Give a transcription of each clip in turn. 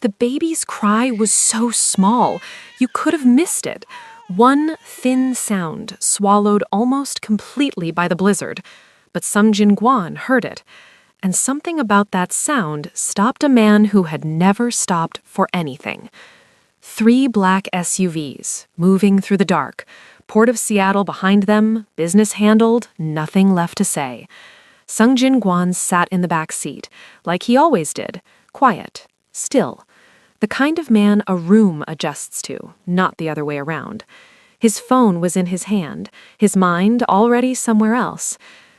The baby's cry was so small, you could have missed it. One thin sound swallowed almost completely by the blizzard. But Sung Jin-guan heard it. And something about that sound stopped a man who had never stopped for anything. 3 black SUVs, moving through the dark. Port of Seattle behind them, business handled, nothing left to say. Sung Jin-guan sat in the back seat, like he always did, quiet, still. The kind of man a room adjusts to, not the other way around. His phone was in his hand, his mind already somewhere else.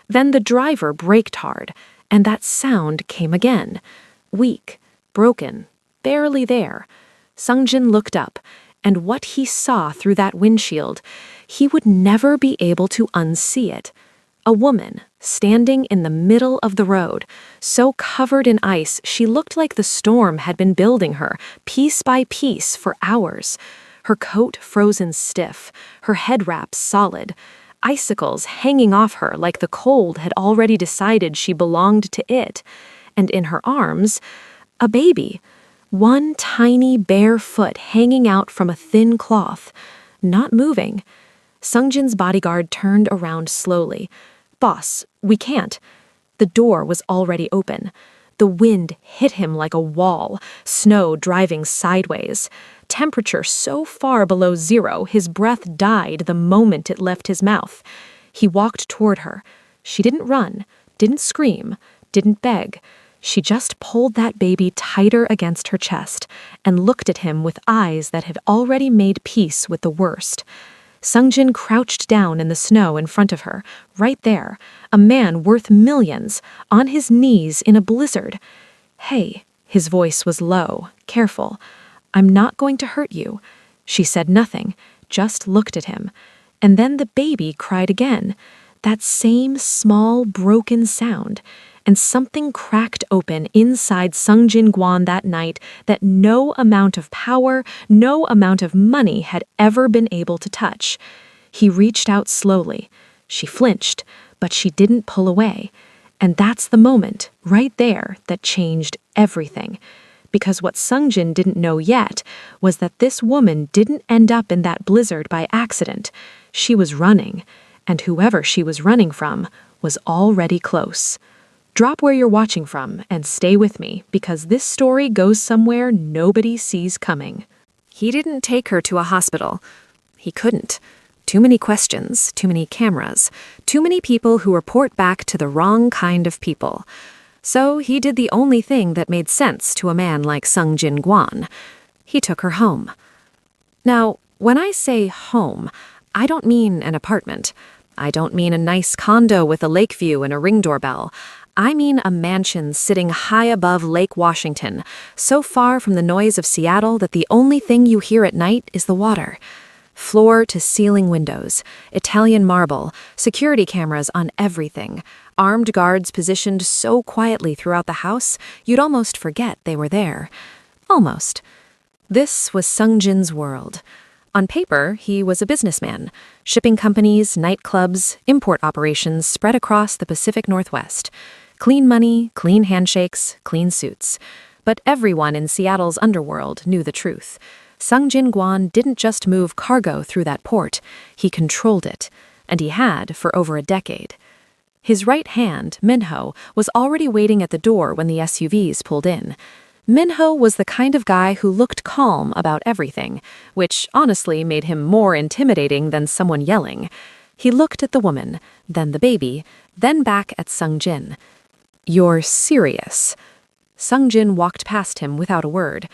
Then the driver braked hard, and that sound came again. Weak, broken, barely there. Sung Jin looked up, and what he saw through that windshield, he would never be able to unsee it. A woman, standing in the middle of the road, so covered in ice she looked like the storm had been building her, piece by piece, for hours. Her coat frozen stiff, her head wrap solid, icicles hanging off her like the cold had already decided she belonged to it. And in her arms, a baby. One tiny bare foot hanging out from a thin cloth, not moving. Sung Jin's bodyguard turned around slowly. "Boss, we can't." The door was already open. The wind hit him like a wall, snow driving sideways. Temperature so far below zero, his breath died the moment it left his mouth. He walked toward her. She didn't run, didn't scream, didn't beg. She just pulled that baby tighter against her chest and looked at him with eyes that had already made peace with the worst. Sung Jin crouched down in the snow in front of her, right there, a man worth millions, on his knees in a blizzard. "Hey," his voice was low, careful. "I'm not going to hurt you." She said nothing, just looked at him. And then the baby cried again, that same small, broken sound. And something cracked open inside Sung Jin-guan that night that no amount of power, no amount of money had ever been able to touch. He reached out slowly. She flinched, but she didn't pull away. And that's the moment, right there, that changed everything. Because what Sung Jin didn't know yet was that this woman didn't end up in that blizzard by accident. She was running, and whoever she was running from was already close. Drop where you're watching from and stay with me, because this story goes somewhere nobody sees coming. He didn't take her to a hospital. He couldn't. Too many questions, too many cameras, too many people who report back to the wrong kind of people. So he did the only thing that made sense to a man like Sung Jin-guan. He took her home. Now, when I say home, I don't mean an apartment. I don't mean a nice condo with a lake view and a Ring doorbell. I mean a mansion sitting high above Lake Washington, so far from the noise of Seattle that the only thing you hear at night is the water. Floor-to-ceiling windows, Italian marble, security cameras on everything, armed guards positioned so quietly throughout the house you'd almost forget they were there. Almost. This was Sung Jin's world. On paper, he was a businessman. Shipping companies, nightclubs, import operations spread across the Pacific Northwest. Clean money, clean handshakes, clean suits. But everyone in Seattle's underworld knew the truth. Sung Jin-guan didn't just move cargo through that port, he controlled it, and he had for over a decade. His right hand, Minho, was already waiting at the door when the SUVs pulled in. Minho was the kind of guy who looked calm about everything, which honestly made him more intimidating than someone yelling. He looked at the woman, then the baby, then back at Sung Jin. "You're serious?" Sung Jin walked past him without a word.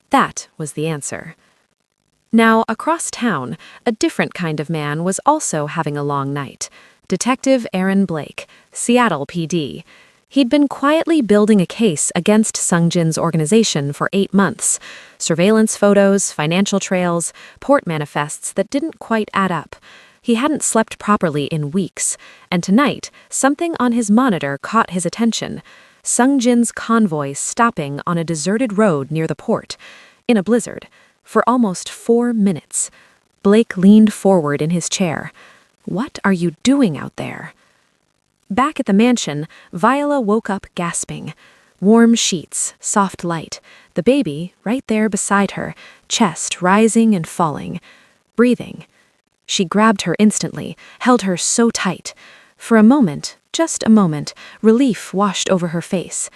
That was the answer. Now, across town, a different kind of man was also having a long night. Detective Aaron Blake, Seattle PD. He'd been quietly building a case against Sung Jin's organization for 8 months. Surveillance photos, financial trails, port manifests that didn't quite add up. He hadn't slept properly in weeks, and tonight, something on his monitor caught his attention. Sung Jin's convoy stopping on a deserted road near the port, in a blizzard, for almost 4 minutes. Blake leaned forward in his chair. "What are you doing out there?" Back at the mansion, Viola woke up gasping. Warm sheets, soft light, the baby right there beside her, chest rising and falling, breathing. She grabbed her instantly, held her so tight. For a moment, just a moment, relief washed over her face.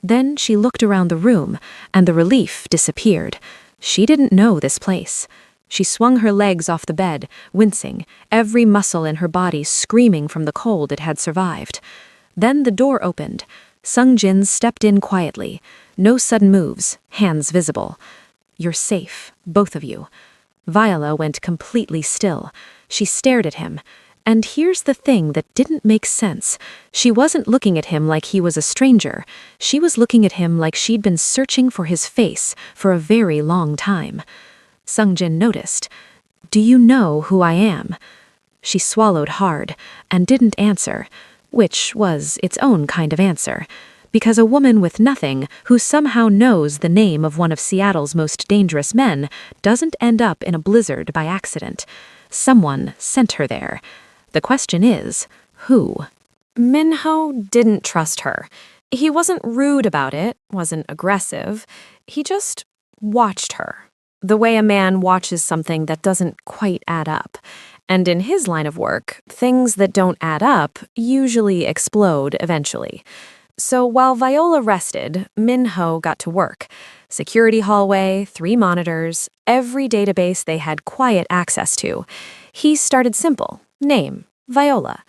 Then she looked around the room, and the relief disappeared. She didn't know this place. She swung her legs off the bed, wincing, every muscle in her body screaming from the cold it had survived. Then the door opened. Sung-jin stepped in quietly. No sudden moves, hands visible. "You're safe, both of you." Viola went completely still. She stared at him. And here's the thing that didn't make sense. She wasn't looking at him like he was a stranger. She was looking at him like she'd been searching for his face for a very long time. Sung-jin noticed. "Do you know who I am?" She swallowed hard and didn't answer, which was its own kind of answer. Because a woman with nothing who somehow knows the name of one of Seattle's most dangerous men doesn't end up in a blizzard by accident. Someone sent her there. The question is, who? Minho didn't trust her. He wasn't rude about it, wasn't aggressive. He just watched her, the way a man watches something that doesn't quite add up. And in his line of work, things that don't add up usually explode eventually. So while Viola rested, Minho got to work. Security hallway, 3 monitors, every database they had quiet access to. He started simple. Name, Viola.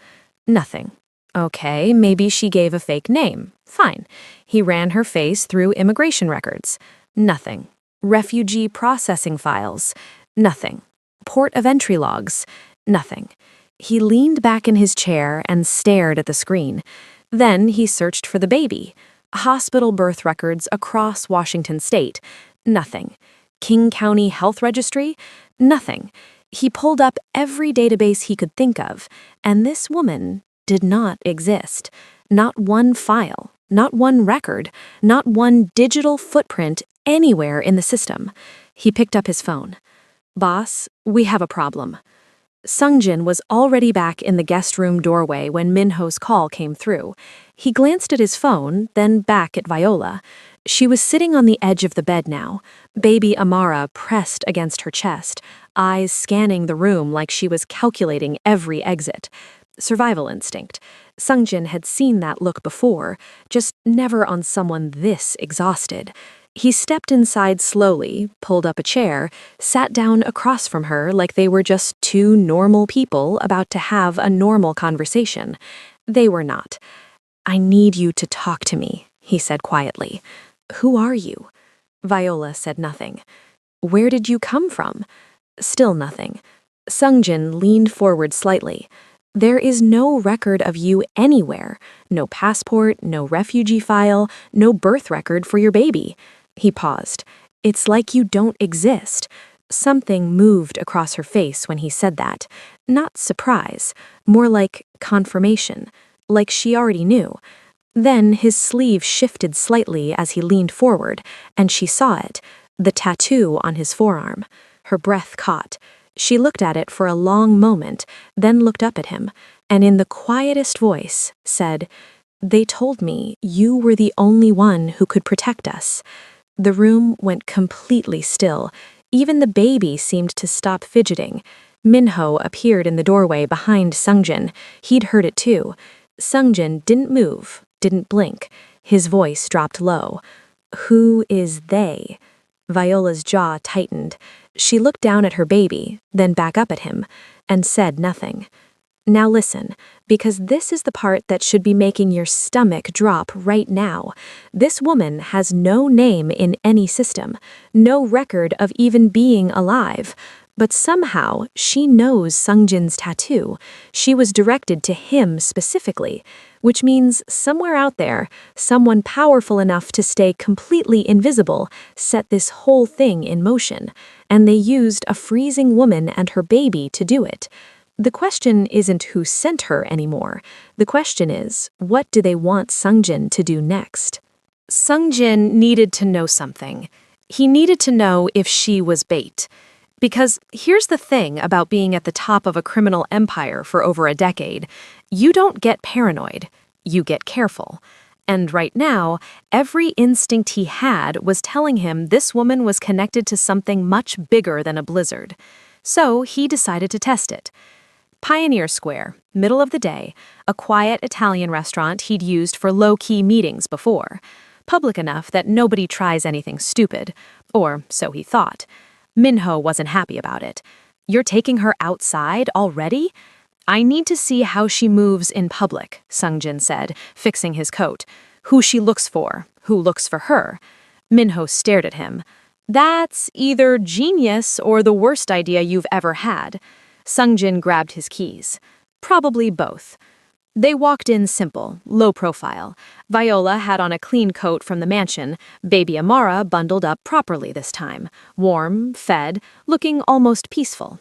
Nothing. Okay, maybe she gave a fake name. Fine. He ran her face through immigration records. Nothing. Refugee processing files. Nothing. Port of entry logs. Nothing. He leaned back in his chair and stared at the screen. Then he searched for the baby. Hospital birth records across Washington state. Nothing. King County Health Registry. Nothing. He pulled up every database he could think of, and this woman did not exist. Not one file, not one record, not one digital footprint anywhere in the system. He picked up his phone. "Boss, we have a problem." Sung-jin was already back in the guest room doorway when Minho's call came through. He glanced at his phone, then back at Viola. She was sitting on the edge of the bed now, baby Amara pressed against her chest, eyes scanning the room like she was calculating every exit. Survival instinct. Sung-jin had seen that look before, just never on someone this exhausted. He stepped inside slowly, pulled up a chair, sat down across from her like they were just 2 normal people about to have a normal conversation. They were not. "I need you to talk to me," he said quietly. "Who are you?" Viola said nothing. "Where did you come from?" Still nothing. Sung-jin leaned forward slightly. "There is no record of you anywhere. No passport, no refugee file, no birth record for your baby." He paused. "It's like you don't exist." Something moved across her face when he said that. Not surprise, more like confirmation, like she already knew. Then his sleeve shifted slightly as he leaned forward, and she saw it, the tattoo on his forearm. Her breath caught. She looked at it for a long moment, then looked up at him, and in the quietest voice said, "They told me you were the only one who could protect us." The room went completely still. Even the baby seemed to stop fidgeting. Minho appeared in the doorway behind Sung-jin. He'd heard it too. Sung-jin didn't move, didn't blink. His voice dropped low. "Who is they?" Viola's jaw tightened. She looked down at her baby, then back up at him, and said nothing. "Now listen, because this is the part that should be making your stomach drop right now. This woman has no name in any system, no record of even being alive. But somehow, she knows Sung-jin's tattoo. She was directed to him specifically, which means somewhere out there, someone powerful enough to stay completely invisible set this whole thing in motion, and they used a freezing woman and her baby to do it. The question isn't who sent her anymore. The question is, what do they want Sung-jin to do next? Sung-jin needed to know something. He needed to know if she was bait. Because here's the thing about being at the top of a criminal empire for over a decade. You don't get paranoid. You get careful. And right now, every instinct he had was telling him this woman was connected to something much bigger than a blizzard. So he decided to test it. Pioneer Square, middle of the day, a quiet Italian restaurant he'd used for low-key meetings before. Public enough that nobody tries anything stupid, or so he thought. Minho wasn't happy about it. "You're taking her outside already?" "I need to see how she moves in public," Sungjin said, fixing his coat. "Who she looks for, who looks for her." Minho stared at him. "That's either genius or the worst idea you've ever had." Sungjin grabbed his keys. "Probably both." They walked in simple, low profile. Viola had on a clean coat from the mansion, baby Amara bundled up properly this time, warm, fed, looking almost peaceful.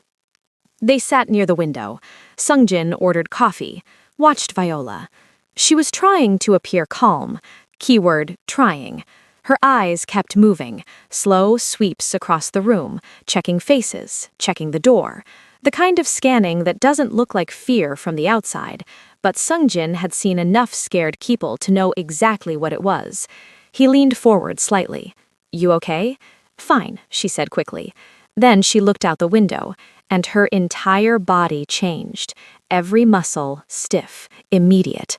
They sat near the window. Sungjin ordered coffee, watched Viola. She was trying to appear calm. Keyword, trying. Her eyes kept moving, slow sweeps across the room, checking faces, checking the door. The kind of scanning that doesn't look like fear from the outside, but Sungjin had seen enough scared people to know exactly what it was. He leaned forward slightly. "You okay?" "Fine," she said quickly. Then she looked out the window, and her entire body changed, every muscle stiff, immediate.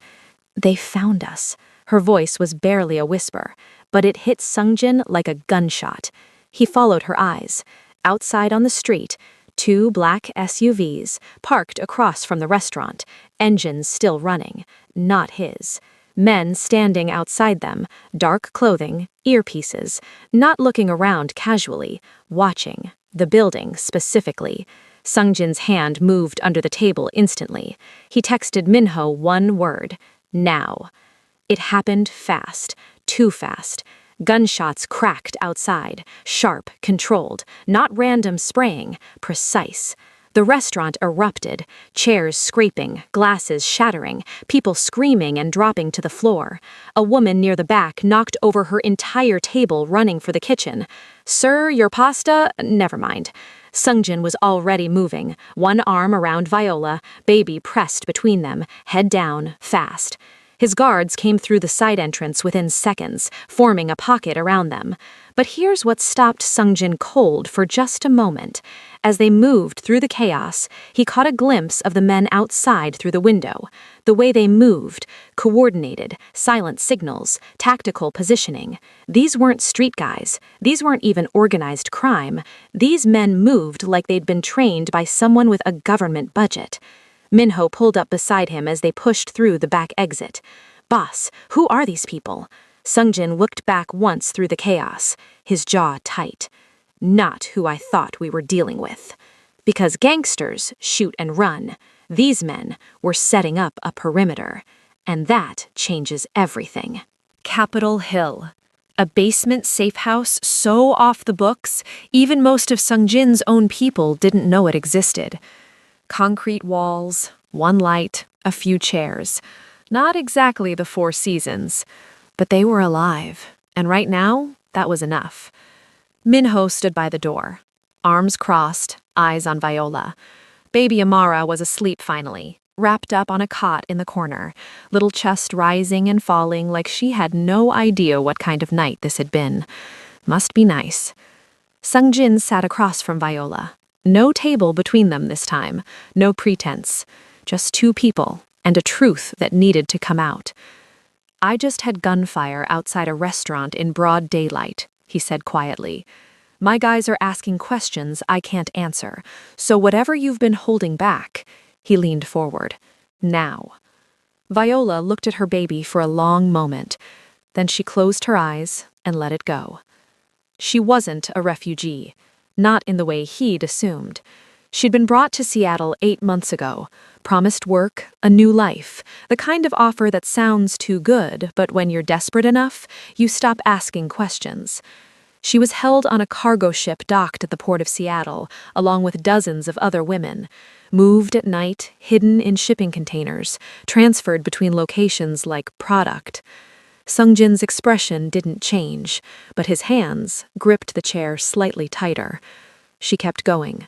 "They found us." Her voice was barely a whisper, but it hit Sungjin like a gunshot. He followed her eyes. Outside on the street, 2 black SUVs parked across from the restaurant, engines still running, not his. Men standing outside them, dark clothing, earpieces, not looking around casually, watching, the building specifically. Sungjin's hand moved under the table instantly. He texted Minho one word, "Now." It happened fast, too fast. Gunshots cracked outside, sharp, controlled, not random spraying, precise. The restaurant erupted, chairs scraping, glasses shattering, people screaming and dropping to the floor. A woman near the back knocked over her entire table running for the kitchen. "Sir, your pasta?" "Never mind." Sungjin was already moving, one arm around Viola, baby pressed between them, head down, fast. His guards came through the side entrance within seconds, forming a pocket around them. But here's what stopped Sungjin cold for just a moment. As they moved through the chaos, he caught a glimpse of the men outside through the window. The way they moved, coordinated, silent signals, tactical positioning. These weren't street guys. These weren't even organized crime. These men moved like they'd been trained by someone with a government budget. Minho pulled up beside him as they pushed through the back exit. "Boss, who are these people?" Sungjin looked back once through the chaos, his jaw tight. "Not who I thought we were dealing with." Because gangsters shoot and run. These men were setting up a perimeter. And that changes everything. Capitol Hill. A basement safe house so off the books, even most of Sungjin's own people didn't know it existed. Concrete walls, one light, a few chairs. Not exactly the Four Seasons, but they were alive, and right now, that was enough. Minho stood by the door, arms crossed, eyes on Viola. Baby Amara was asleep finally, wrapped up on a cot in the corner, little chest rising and falling like she had no idea what kind of night this had been. Must be nice. Sungjin sat across from Viola. No table between them this time, no pretense, just 2 people and a truth that needed to come out. "I just had gunfire outside a restaurant in broad daylight," he said quietly. "My guys are asking questions I can't answer, so whatever you've been holding back," he leaned forward, "now." Viola looked at her baby for a long moment, then she closed her eyes and let it go. She wasn't a refugee. Not in the way he'd assumed. She'd been brought to Seattle 8 months ago, promised work, a new life, the kind of offer that sounds too good, but when you're desperate enough, you stop asking questions. She was held on a cargo ship docked at the port of Seattle, along with dozens of other women, moved at night, hidden in shipping containers, transferred between locations like product. Sungjin's expression didn't change, but his hands gripped the chair slightly tighter. She kept going.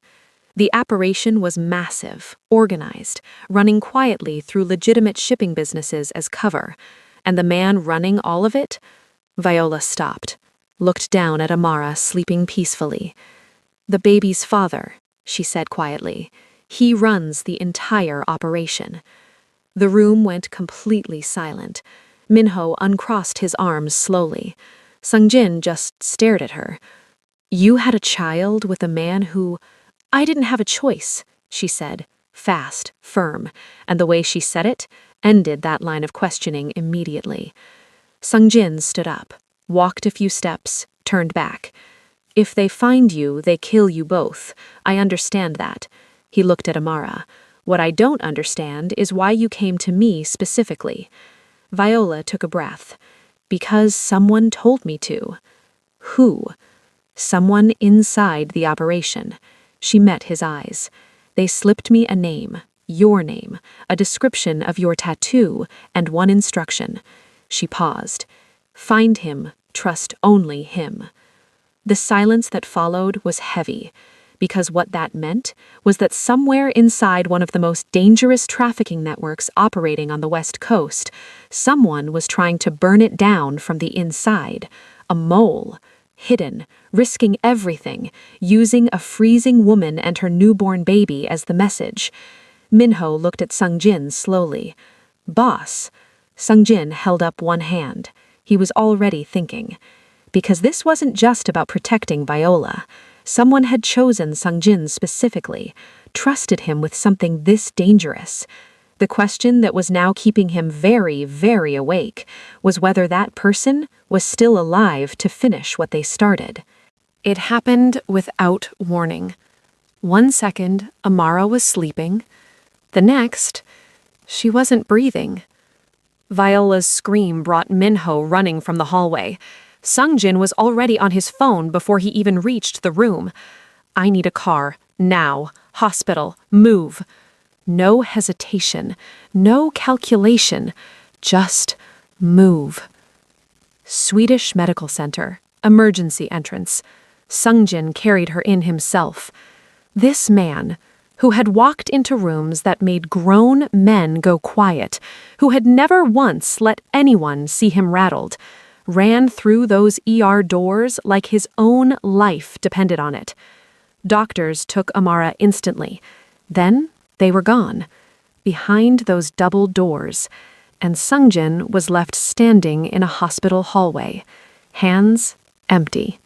The operation was massive, organized, running quietly through legitimate shipping businesses as cover. And the man running all of it? Viola stopped, looked down at Amara sleeping peacefully. The baby's father, she said quietly. He runs the entire operation. The room went completely silent. Minho uncrossed his arms slowly. Sungjin just stared at her. You had a child with a man who... I didn't have a choice, she said, fast, firm, and the way she said it ended that line of questioning immediately. Sungjin stood up, walked a few steps, turned back. If they find you, they kill you both. I understand that. He looked at Amara. What I don't understand is why you came to me specifically. Viola took a breath. Because someone told me to. Who? Someone inside the operation. She met his eyes. They slipped me a name, your name, a description of your tattoo, and one instruction. She paused. Find him, trust only him. The silence that followed was heavy, because what that meant was that somewhere inside one of the most dangerous trafficking networks operating on the West Coast, someone was trying to burn it down from the inside. A mole. Hidden, risking everything, using a freezing woman and her newborn baby as the message. Minho looked at Sungjin slowly. Boss. Sungjin held up one hand. He was already thinking. Because this wasn't just about protecting Viola. Someone had chosen Sungjin specifically, trusted him with something this dangerous. The question that was now keeping him very, very awake was whether that person was still alive to finish what they started. It happened without warning. 1 second, Amara was sleeping. The next, she wasn't breathing. Viola's scream brought Minho running from the hallway. Sungjin was already on his phone before he even reached the room. I need a car, now. Hospital, move. No hesitation, no calculation, just move. Swedish Medical Center, emergency entrance. Sungjin carried her in himself. This man, who had walked into rooms that made grown men go quiet, who had never once let anyone see him rattled, ran through those ER doors like his own life depended on it. Doctors took Amara instantly. Then they were gone, behind those double doors, and Sungjin was left standing in a hospital hallway, hands empty.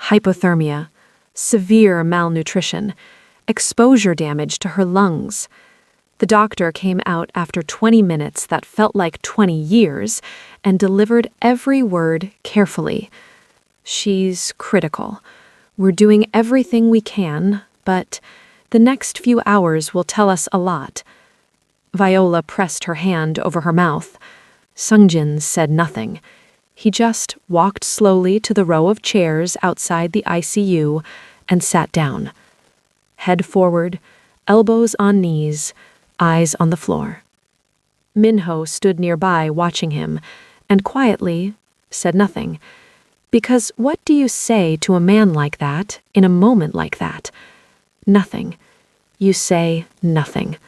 Hypothermia, severe malnutrition, exposure damage to her lungs. The doctor came out after 20 minutes that felt like 20 years and delivered every word carefully. She's critical. We're doing everything we can, but the next few hours will tell us a lot. Viola pressed her hand over her mouth. Sungjin said nothing. He just walked slowly to the row of chairs outside the ICU and sat down. Head forward, elbows on knees, eyes on the floor. Minho stood nearby watching him, and quietly said nothing. Because what do you say to a man like that in a moment like that? Nothing. You say nothing.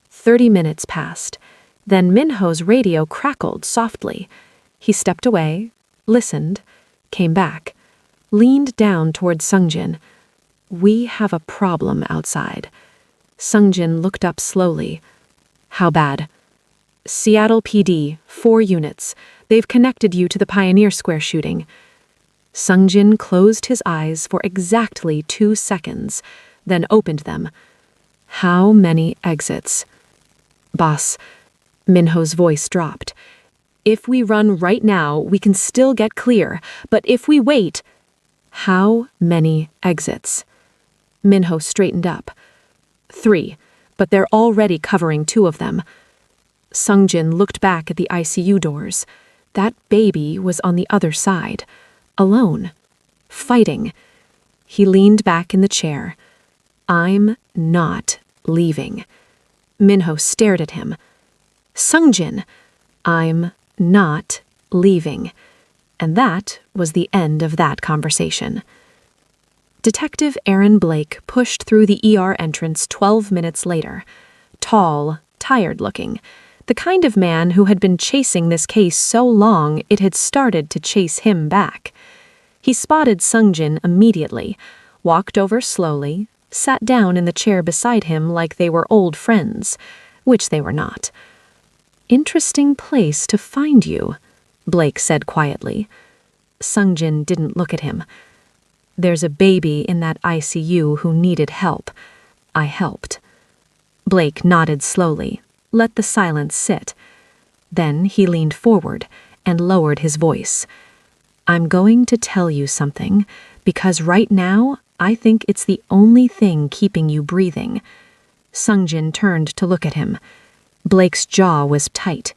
30 minutes passed. Then Minho's radio crackled softly. He stepped away, listened, came back, leaned down toward Sungjin. We have a problem outside. Sungjin looked up slowly. How bad? Seattle PD, 4 units. They've connected you to the Pioneer Square shooting. Sungjin closed his eyes for exactly 2 seconds, then opened them. How many exits? Boss, Minho's voice dropped. If we run right now, we can still get clear, but if we wait... How many exits? Minho straightened up. 3, but they're already covering 2 of them. Sungjin looked back at the ICU doors. That baby was on the other side, alone, fighting. He leaned back in the chair. I'm not leaving. Minho stared at him. Sungjin, I'm not leaving. And that was the end of that conversation. Detective Aaron Blake pushed through the ER entrance 12 minutes later. Tall, tired-looking. the kind of man who had been chasing this case so long it had started to chase him back. He spotted Sungjin immediately, walked over slowly, sat down in the chair beside him like they were old friends, which they were not. "Interesting place to find you," Blake said quietly. Sungjin didn't look at him. "There's a baby in that ICU who needed help. I helped." Blake nodded slowly, let the silence sit. Then he leaned forward and lowered his voice. "I'm going to tell you something, because right now I think it's the only thing keeping you breathing." Sungjin turned to look at him. Blake's jaw was tight.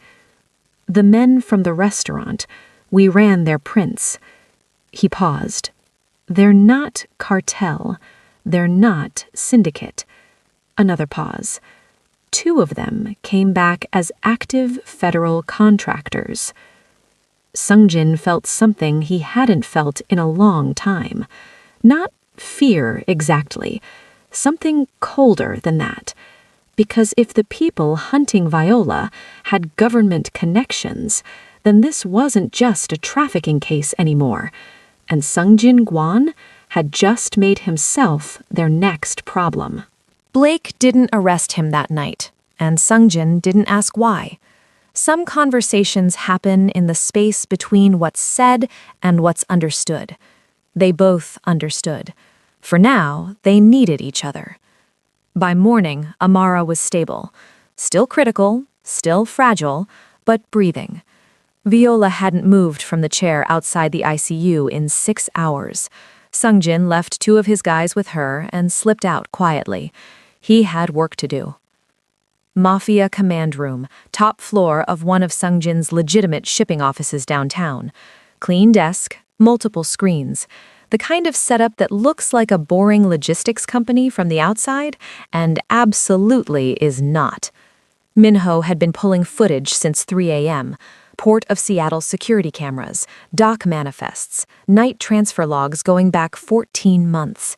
"The men from the restaurant, we ran their prints." He paused. "They're not cartel. They're not syndicate." Another pause. "2 of them came back as active federal contractors." Sungjin felt something he hadn't felt in a long time. Not fear exactly, something colder than that. Because if the people hunting Viola had government connections, then this wasn't just a trafficking case anymore, and Sungjin Guan had just made himself their next problem. Blake didn't arrest him that night, and Sungjin didn't ask why. Some conversations happen in the space between what's said and what's understood. They both understood. For now, they needed each other. By morning, Amara was stable. Still critical, still fragile, but breathing. Viola hadn't moved from the chair outside the ICU in 6 hours. Sungjin left 2 of his guys with her and slipped out quietly. He had work to do. Mafia command room, top floor of one of Sungjin's legitimate shipping offices downtown. Clean desk, multiple screens. The kind of setup that looks like a boring logistics company from the outside and absolutely is not. Minho had been pulling footage since 3 a.m. Port of Seattle security cameras, dock manifests, night transfer logs going back 14 months.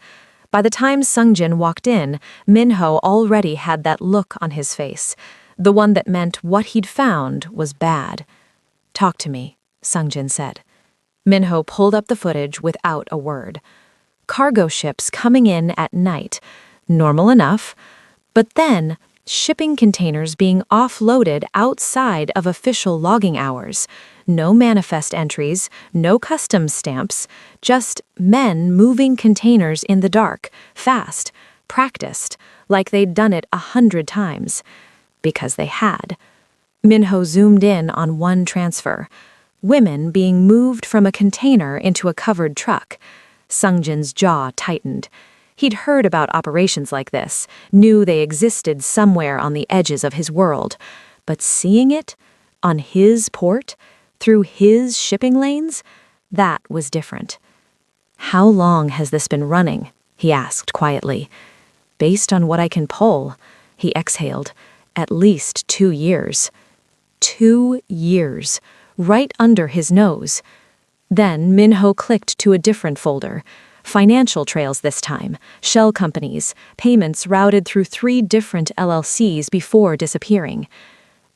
By the time Sungjin walked in, Minho already had that look on his face, the one that meant what he'd found was bad. "Talk to me," Sungjin said. Minho pulled up the footage without a word. Cargo ships coming in at night, normal enough, but then shipping containers being offloaded outside of official logging hours. No manifest entries, no customs stamps, just men moving containers in the dark, fast, practiced, like they'd done it 100 times. Because they had. Minho zoomed in on one transfer. Women being moved from a container into a covered truck. Sungjin's jaw tightened. He'd heard about operations like this, knew they existed somewhere on the edges of his world. But seeing it, on his port, through his shipping lanes, that was different. "How long has this been running?" he asked quietly. "Based on what I can pull," he exhaled, "at least 2 years." 2 years. Right under his nose. Then Minho clicked to a different folder. Financial trails this time, shell companies, payments routed through 3 different LLCs before disappearing.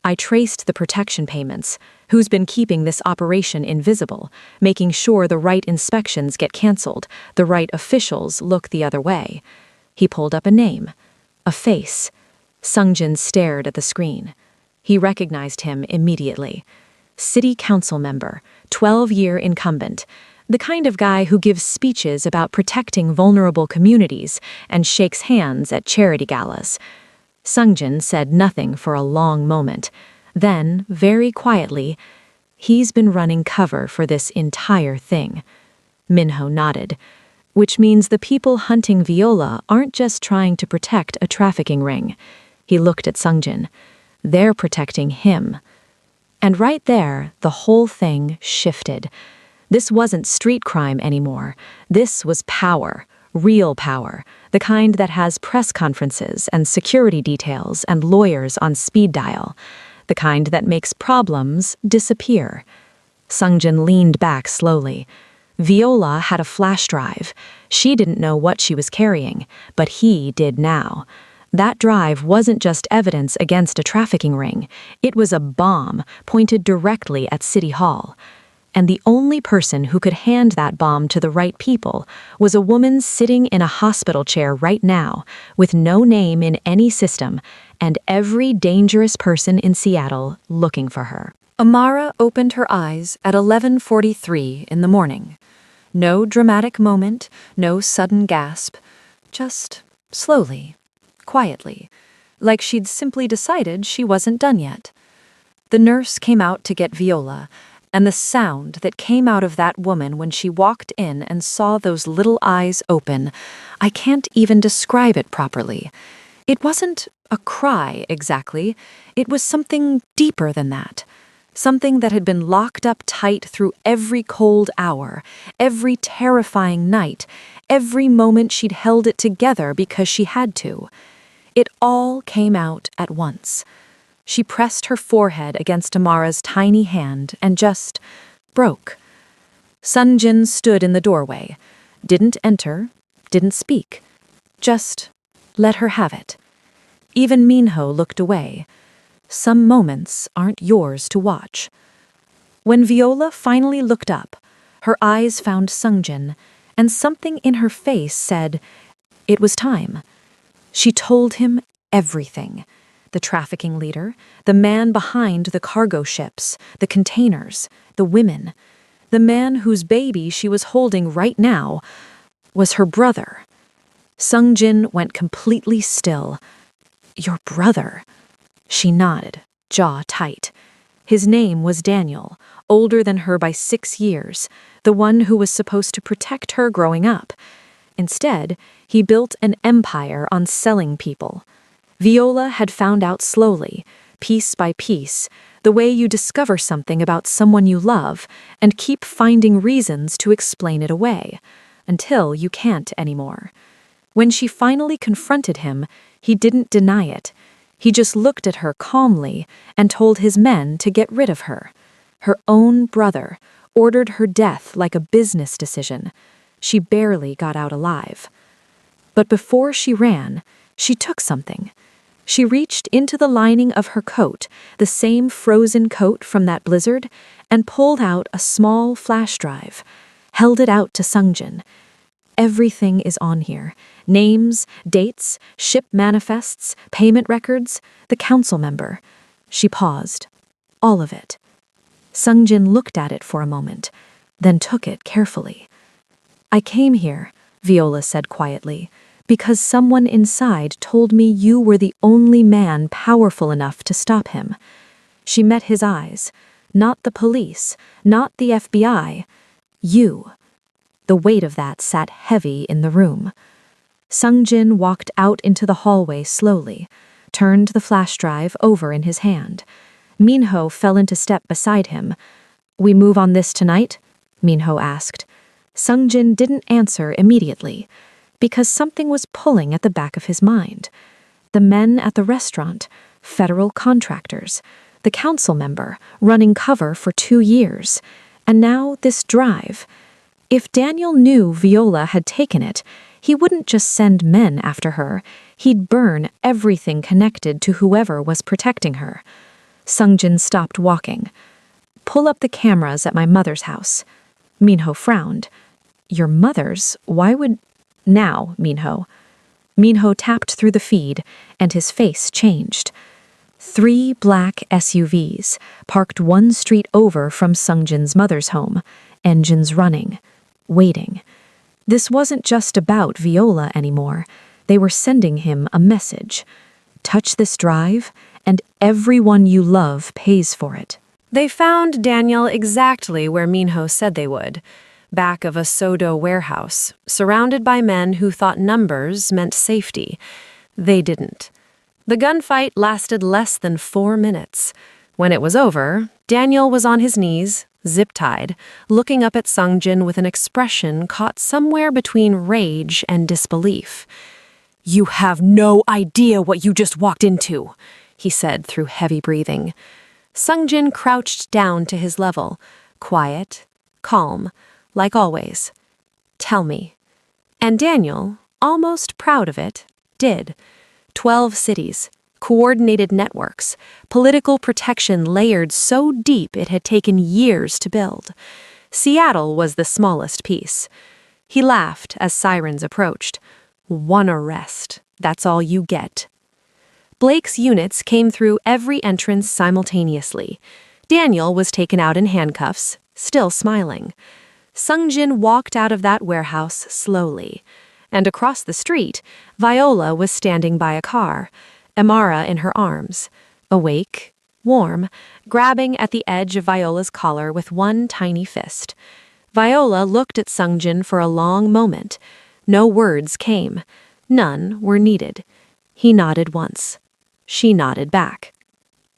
"I traced the protection payments. Who's been keeping this operation invisible, making sure the right inspections get canceled, the right officials look the other way." He pulled up a name, a face. Sungjin stared at the screen. He recognized him immediately. City council member, 12-year incumbent, the kind of guy who gives speeches about protecting vulnerable communities and shakes hands at charity galas. Sungjin said nothing for a long moment. Then, very quietly, "He's been running cover for this entire thing." Minho nodded. "Which means the people hunting Viola aren't just trying to protect a trafficking ring." He looked at Sungjin. "They're protecting him." And right there, the whole thing shifted. This wasn't street crime anymore. This was power, real power, the kind that has press conferences and security details and lawyers on speed dial, the kind that makes problems disappear. Sungjin leaned back slowly. Viola had a flash drive. She didn't know what she was carrying, but he did now. That drive wasn't just evidence against a trafficking ring, it was a bomb pointed directly at City Hall. And the only person who could hand that bomb to the right people was a woman sitting in a hospital chair right now, with no name in any system, and every dangerous person in Seattle looking for her. Amara opened her eyes at 11:43 in the morning. No dramatic moment, no sudden gasp, just slowly, quietly, like she'd simply decided she wasn't done yet. The nurse came out to get Viola, and the sound that came out of that woman when she walked in and saw those little eyes open, I can't even describe it properly. It wasn't a cry exactly, it was something deeper than that. Something that had been locked up tight through every cold hour, every terrifying night, every moment she'd held it together because she had to. It all came out at once. She pressed her forehead against Amara's tiny hand and just broke. Sungjin stood in the doorway, didn't enter, didn't speak, just let her have it. Even Minho looked away. Some moments aren't yours to watch. When Viola finally looked up, her eyes found Sungjin, and something in her face said, it was time. She told him everything. The trafficking leader, the man behind the cargo ships, the containers, the women. The man whose baby she was holding right now was her brother. Sungjin went completely still. Your brother? She nodded, jaw tight. His name was Daniel, older than her by 6 years, the one who was supposed to protect her growing up. Instead, he built an empire on selling people. Viola had found out slowly, piece by piece, the way you discover something about someone you love and keep finding reasons to explain it away, until you can't anymore. When she finally confronted him, he didn't deny it. He just looked at her calmly and told his men to get rid of her. Her own brother ordered her death like a business decision. She barely got out alive. But before she ran, she took something. She reached into the lining of her coat, the same frozen coat from that blizzard, and pulled out a small flash drive, held it out to Sungjin. Everything is on here. Names, dates, ship manifests, payment records, the council member. She paused. All of it. Sungjin looked at it for a moment, then took it carefully. I came here, Viola said quietly, because someone inside told me you were the only man powerful enough to stop him. She met his eyes. Not the police, not the FBI. You. The weight of that sat heavy in the room. Sungjin walked out into the hallway slowly, turned the flash drive over in his hand. Minho fell into step beside him. We move on this tonight? Minho asked. Sungjin didn't answer immediately, because something was pulling at the back of his mind. The men at the restaurant, federal contractors, the council member, running cover for 2 years, and now this drive. If Daniel knew Viola had taken it, he wouldn't just send men after her, he'd burn everything connected to whoever was protecting her. Sungjin stopped walking. Pull up the cameras at my mother's house. Minho frowned. Your mother's? Why would... Now, Minho. Minho tapped through the feed, and his face changed. 3 black SUVs, parked 1 street over from Sungjin's mother's home, engines running, waiting. This wasn't just about Viola anymore. They were sending him a message. Touch this drive, and everyone you love pays for it. They found Daniel exactly where Minho said they would, back of a Sodo warehouse, surrounded by men who thought numbers meant safety. They didn't. The gunfight lasted less than 4 minutes. When it was over, Daniel was on his knees, zip-tied, looking up at Sungjin with an expression caught somewhere between rage and disbelief. You have no idea what you just walked into, he said through heavy breathing. Sungjin crouched down to his level, quiet, calm, like always. Tell me. And Daniel, almost proud of it, did. 12 cities, coordinated networks, political protection layered so deep it had taken years to build. Seattle was the smallest piece. He laughed as sirens approached. One arrest. That's all you get. Blake's units came through every entrance simultaneously. Daniel was taken out in handcuffs, still smiling. Sungjin walked out of that warehouse slowly. And across the street, Viola was standing by a car, Amara in her arms, awake, warm, grabbing at the edge of Viola's collar with one tiny fist. Viola looked at Sungjin for a long moment. No words came. None were needed. He nodded once. She nodded back.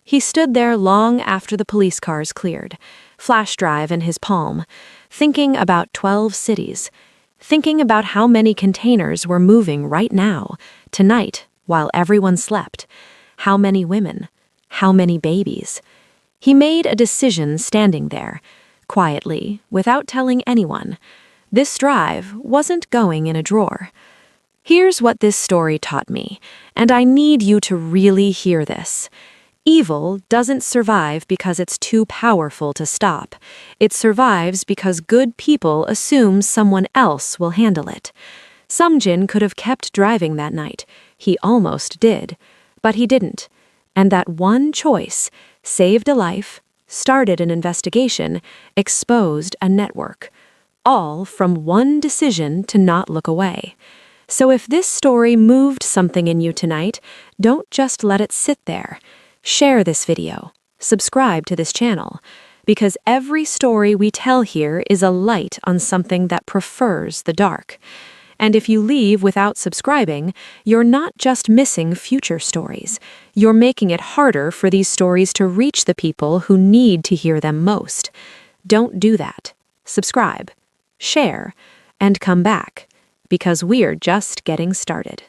He stood there long after the police cars cleared, flash drive in his palm, thinking about 12 cities, thinking about how many containers were moving right now, tonight, while everyone slept. How many women? How many babies? He made a decision standing there, quietly, without telling anyone. This drive wasn't going in a drawer. Here's what this story taught me, and I need you to really hear this. Evil doesn't survive because it's too powerful to stop. It survives because good people assume someone else will handle it. Sungjin could have kept driving that night. He almost did. But he didn't. And that one choice saved a life, started an investigation, exposed a network. All from one decision to not look away. So if this story moved something in you tonight, don't just let it sit there. Share this video. Subscribe to this channel. Because every story we tell here is a light on something that prefers the dark. And if you leave without subscribing, you're not just missing future stories. You're making it harder for these stories to reach the people who need to hear them most. Don't do that. Subscribe, share, and come back. Because we're just getting started.